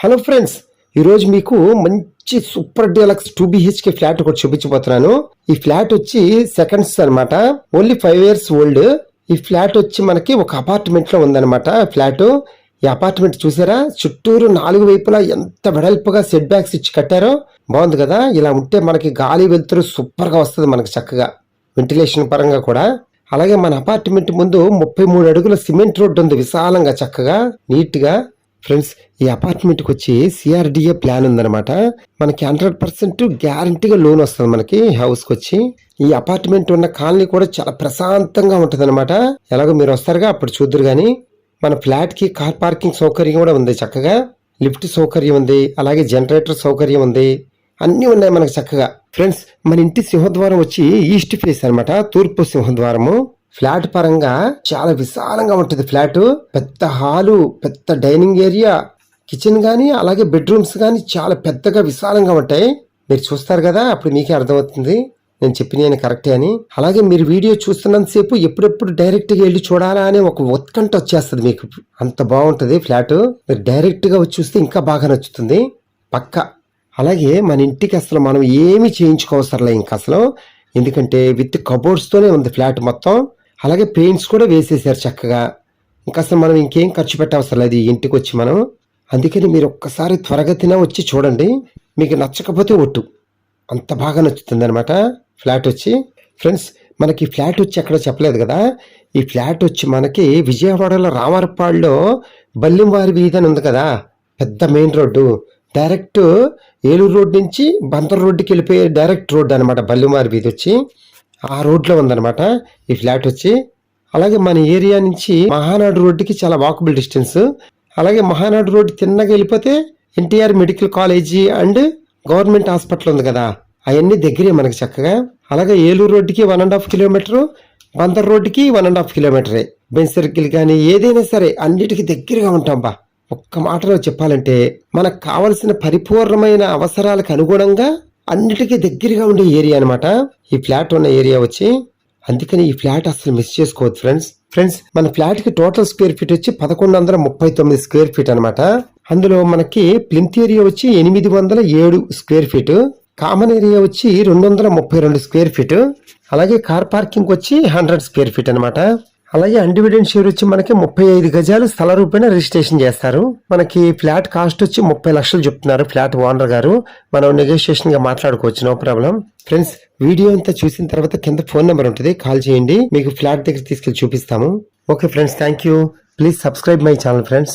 Hello friends, ఈరోజు మీకు మంచి సూపర్ డీలక్స్ 2 BHK ఫ్లాట్ ఒకటి చూపించబోతున్నాను. ఈ ఫ్లాట్ వచ్చి సెకండ్స్ అన్నమాట. Only 5 years old. ఈ ఫ్లాట్ వచ్చి మనకి ఒక అపార్ట్మెంట్ లో ఉందన్నమాట. ఫ్లాట్ ఈ అపార్ట్మెంట్ చూసారా, చుట్టూరు 4 వైపులా ఎంత వెడల్పుగా సెట్ బ్యాక్స్ ఇచ్చి కట్టారో. బాగుంది కదా. ఇలా ఉంటే మనకి గాలి వెలుతురు సూపర్ గా వస్తుంది మనకి, చక్కగా వెంటిలేషన్ పరంగా కూడా. అలాగే మన అపార్ట్మెంట్ ముందు 33 అడుగుల సిమెంట్ రోడ్డు ఉంది, విశాలంగా చక్కగా నీట్ గా. ఫ్రెండ్స్, ఈ అపార్ట్మెంట్కి వచ్చి CRDA ప్లాన్ ఉందన్నమాట. మనకి 100% గ్యారంటీగా లోన్ వస్తుంది మనకి హౌస్కి వచ్చి. ఈ అపార్ట్మెంట్ ఉన్న కాలనీ కూడా చాలా ప్రశాంతంగా ఉంటుంది అనమాట. ఎలాగో మీరు వస్తారుగా, అప్పుడు చూద్దరు గాని. మన ఫ్లాట్ కి కార్ పార్కింగ్ సౌకర్యం కూడా ఉంది, చక్కగా లిఫ్ట్ సౌకర్యం ఉంది, అలాగే జనరేటర్ సౌకర్యం ఉంది, అన్నీ ఉన్నాయి మనకు చక్కగా. ఫ్రెండ్స్, మన ఇంటి సింహద్వారం వచ్చి ఈస్ట్ ఫేస్ అనమాట, తూర్పు సింహద్వారము. ఫ్లాట్ పరంగా చాలా విశాలంగా ఉంటుంది ఫ్లాట్. పెద్ద హాలు, పెద్ద డైనింగ్ ఏరియా, కిచెన్ గానీ అలాగే బెడ్రూమ్స్ గానీ చాలా పెద్దగా విశాలంగా ఉంటాయి. మీరు చూస్తారు కదా, అప్పుడు మీకే అర్థమవుతుంది నేను చెప్పిన కరెక్టే అని. అలాగే మీరు వీడియో చూస్తున్నంతసేపు ఎప్పుడెప్పుడు డైరెక్ట్ గా వెళ్ళి చూడాలా అనే ఒక ఉత్కంఠ వచ్చేస్తుంది మీకు. అంత బాగుంటుంది ఫ్లాట్. మీరు డైరెక్ట్ గా వచ్చి చూస్తే ఇంకా బాగా నచ్చుతుంది పక్క. అలాగే మన ఇంటికి అసలు మనం ఏమీ చేయించుకోవసరలే ఇంకా అసలు, ఎందుకంటే విత్ కబోర్డ్స్ తోనే ఉంది ఫ్లాట్ మొత్తం. అలాగే పెయింట్స్ కూడా వేసేసారు చక్కగా. ఇంకా అసలు మనం ఇంకేం ఖర్చు పెట్టవసరం లేదు ఈ ఇంటికి వచ్చి మనం. అందుకని మీరు ఒక్కసారి త్వరగతిన వచ్చి చూడండి. మీకు నచ్చకపోతే ఒట్టు, అంత బాగా నచ్చుతుంది అనమాట ఫ్లాట్ వచ్చి. ఫ్రెండ్స్, మనకి ఫ్లాట్ వచ్చి ఎక్కడ చెప్పలేదు కదా. ఈ ఫ్లాట్ వచ్చి మనకి విజయవాడలో రామరపాడులో బల్లింవారి వీధి అని ఉంది కదా, పెద్ద main road. Direct Eluru road నుంచి బందర్ రోడ్డుకి వెళ్ళిపోయే డైరెక్ట్ రోడ్డు అనమాట బల్లింవారి వీధి వచ్చి. ఆ రోడ్లో ఉందన్నమాట ఈ ఫ్లాట్ వచ్చి. అలాగే మన ఏరియా నుంచి మహానాడు రోడ్డుకి చాలా వాకబుల్ డిస్టెన్స్. అలాగే మహానాడు రోడ్డు తిన్నగా వెళ్ళిపోతే NTR medical college and government hospital ఉంది కదా, అవన్నీ దగ్గరే మనకి చక్కగా. అలాగే ఏలూరు రోడ్డుకి 1.5 కిలోమీటరు, బందర్ రోడ్డుకి 1.5 కిలోమీటరే. బెంచ్ సర్కిల్ కానీ ఏదైనా సరే అన్నిటికీ దగ్గరగా ఉంటాం బా. ఒక్క మాటలో చెప్పాలంటే మనకు కావలసిన పరిపూర్ణమైన అవసరాలకు అనుగుణంగా అన్నిటికీ దగ్గరగా ఉండే ఏరియా అనమాట ఈ ఫ్లాట్ ఉన్న ఏరియా వచ్చి. అందుకని ఈ ఫ్లాట్ అసలు మిస్ చేసుకోవద్దు ఫ్రెండ్స్. మన ఫ్లాట్ కి టోటల్ స్క్వేర్ ఫీట్ వచ్చి 1139 స్క్వేర్ ఫీట్ అనమాట. అందులో మనకి ప్లింత్ ఏరియా వచ్చి 807 స్క్వేర్ ఫీట్, కామన్ ఏరియా వచ్చి 232 స్క్వేర్ ఫీట్, అలాగే కార్ పార్కింగ్ వచ్చి 100 స్క్వేర్ ఫీట్ అనమాట. అలాగే అన్డివిడెంట్ షేర్ వచ్చి మనకి 35 గజాలు స్థల రూపేణ రిజిస్ట్రేషన్ చేస్తారు. మనకి ఫ్లాట్ కాస్ట్ వచ్చి 30 లక్షలు చెప్తున్నారు ఫ్లాట్ ఓనర్ గారు. మనం నెగోషియేషన్ గా మాట్లాడుకోవచ్చు, నో ప్రాబ్లం. ఫ్రెండ్స్, వీడియో అంతా చూసిన తర్వాత కింద ఫోన్ నెంబర్ ఉంటుంది, కాల్ చేయండి, మీకు ఫ్లాట్ దగ్గర తీసుకెళ్లి చూపిస్తాము. Okay friends, thank you. Please subscribe my channel friends.